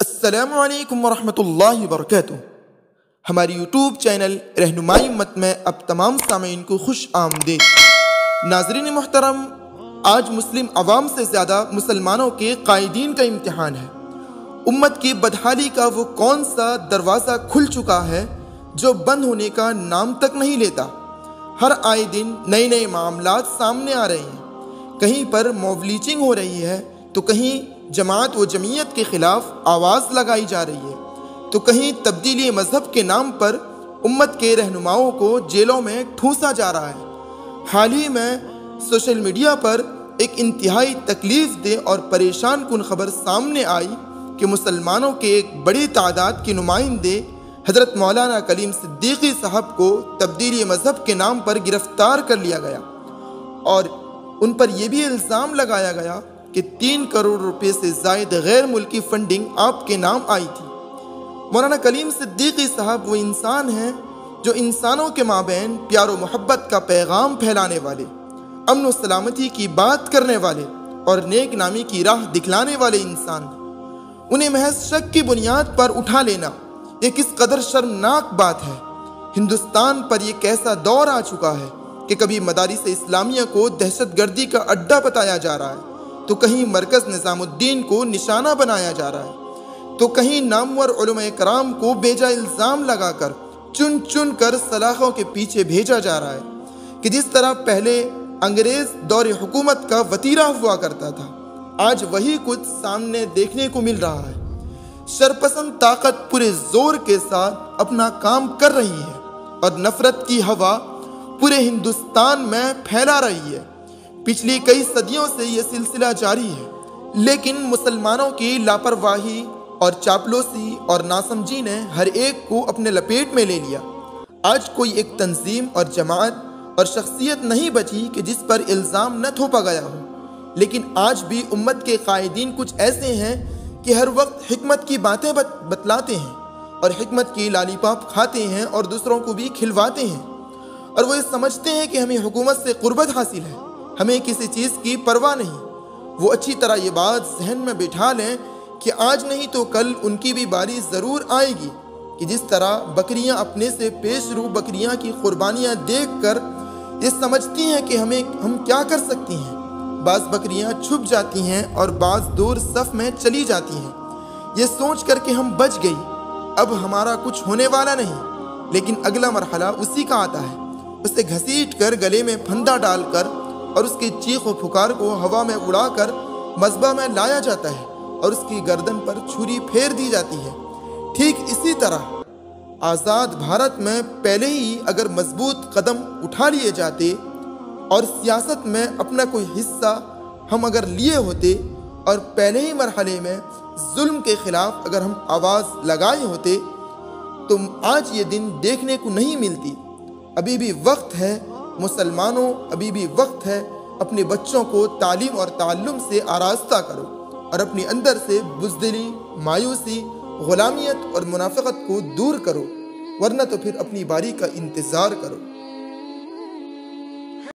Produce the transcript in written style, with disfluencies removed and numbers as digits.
السلام علیکم ورحمۃ اللہ وبرکاتہ۔ ہماری یوٹیوب چینل رہنمائی امت میں اب تمام سامعین کو خوش آمدید۔ ناظرین محترم، آج مسلم عوام سے زیادہ مسلمانوں کے قائدین کا امتحان ہے۔ امت کی بدحالی کا وہ کون سا دروازہ کھل چکا ہے جو بند ہونے کا نام تک نہیں لیتا۔ ہر آئے دن نئے معاملات سامنے آ رہے ہیں۔ کہیں پر موب لیچنگ ہو رہی ہے تو کہیں جماعت و جمعیت کے خلاف آواز لگائی جا رہی ہے تو کہیں تبدیلی مذہب کے نام پر امت کے رہنماؤں کو جیلوں میں ٹھونسا جا رہا ہے۔ حال ہی میں سوشل میڈیا پر ایک انتہائی تکلیف دہ اور پریشان کن خبر سامنے آئی کہ مسلمانوں کے ایک بڑی تعداد کے نمائندے حضرت مولانا کلیم صدیقی صاحب کو تبدیلی مذہب کے نام پر گرفتار کر لیا گیا اور ان پر یہ بھی الزام لگایا گیا کہ 3 کروڑ روپے سے زائد غیر ملکی فنڈنگ آپ کے نام آئی تھی۔ مولانا کلیم صدیقی صاحب وہ انسان ہیں جو انسانوں کے مابین پیار و محبت کا پیغام پھیلانے والے، امن و سلامتی کی بات کرنے والے اور نیک نامی کی راہ دکھلانے والے انسان ہیں۔ انہیں محض شک کی بنیاد پر اٹھا لینا یہ کس قدر شرمناک بات ہے۔ ہندوستان پر یہ کیسا دور آ چکا ہے کہ کبھی مدارس اسلامیہ کو دہشت گردی کا اڈا بتایا جا رہا ہے تو کہیں مرکز نظام الدین کو نشانہ بنایا جا رہا ہے تو کہیں نامور علماء کرام کو بیجا الزام لگا کر چن کر سلاخوں کے پیچھے بھیجا جا رہا ہے کہ جس طرح پہلے انگریز دور حکومت کا وتیرہ ہوا کرتا تھا، آج وہی کچھ سامنے دیکھنے کو مل رہا ہے۔ شرپسند طاقت پورے زور کے ساتھ اپنا کام کر رہی ہے اور نفرت کی ہوا پورے ہندوستان میں پھیلا رہی ہے۔ پچھلی کئی صدیوں سے یہ سلسلہ جاری ہے، لیکن مسلمانوں کی لاپرواہی اور چاپلوسی اور ناسمجھی نے ہر ایک کو اپنے لپیٹ میں لے لیا۔ آج کوئی ایک تنظیم اور جماعت اور شخصیت نہیں بچی کہ جس پر الزام نہ تھوپا گیا ہو، لیکن آج بھی امت کے قائدین کچھ ایسے ہیں کہ ہر وقت حکمت کی باتیں بتلاتے ہیں اور حکمت کی لالی پاپ کھاتے ہیں اور دوسروں کو بھی کھلواتے ہیں، اور وہ یہ سمجھتے ہیں کہ ہمیں حکومت سے قربت حاصل ہے، ہمیں کسی چیز کی پرواہ نہیں۔ وہ اچھی طرح یہ بات ذہن میں بٹھا لیں کہ آج نہیں تو کل ان کی بھی باری ضرور آئے گی کہ جس طرح بکریاں اپنے سے پیش رو بکریاں کی قربانیاں دیکھ کر یہ سمجھتی ہیں کہ ہم کیا کر سکتی ہیں، بعض بکریاں چھپ جاتی ہیں اور بعض دور صف میں چلی جاتی ہیں، یہ سوچ کر کہ ہم بچ گئی، اب ہمارا کچھ ہونے والا نہیں۔ لیکن اگلا مرحلہ اسی کا آتا ہے، اسے گھسیٹ کر گلے میں پھندا ڈال کر اور اس کی چیخ و پکار کو ہوا میں اڑا کر مذبح میں لایا جاتا ہے اور اس کی گردن پر چھری پھیر دی جاتی ہے۔ ٹھیک اسی طرح آزاد بھارت میں پہلے ہی اگر مضبوط قدم اٹھا لیے جاتے اور سیاست میں اپنا کوئی حصہ ہم اگر لیے ہوتے اور پہلے ہی مرحلے میں ظلم کے خلاف اگر ہم آواز لگائے ہوتے تو آج یہ دن دیکھنے کو نہیں ملتی۔ ابھی بھی وقت ہے مسلمانوں، ابھی بھی وقت ہے، اپنے بچوں کو تعلیم اور تعلم سے آراستہ کرو اور اپنے اندر سے بزدلی، مایوسی، غلامیت اور منافقت کو دور کرو، ورنہ تو پھر اپنی باری کا انتظار کرو۔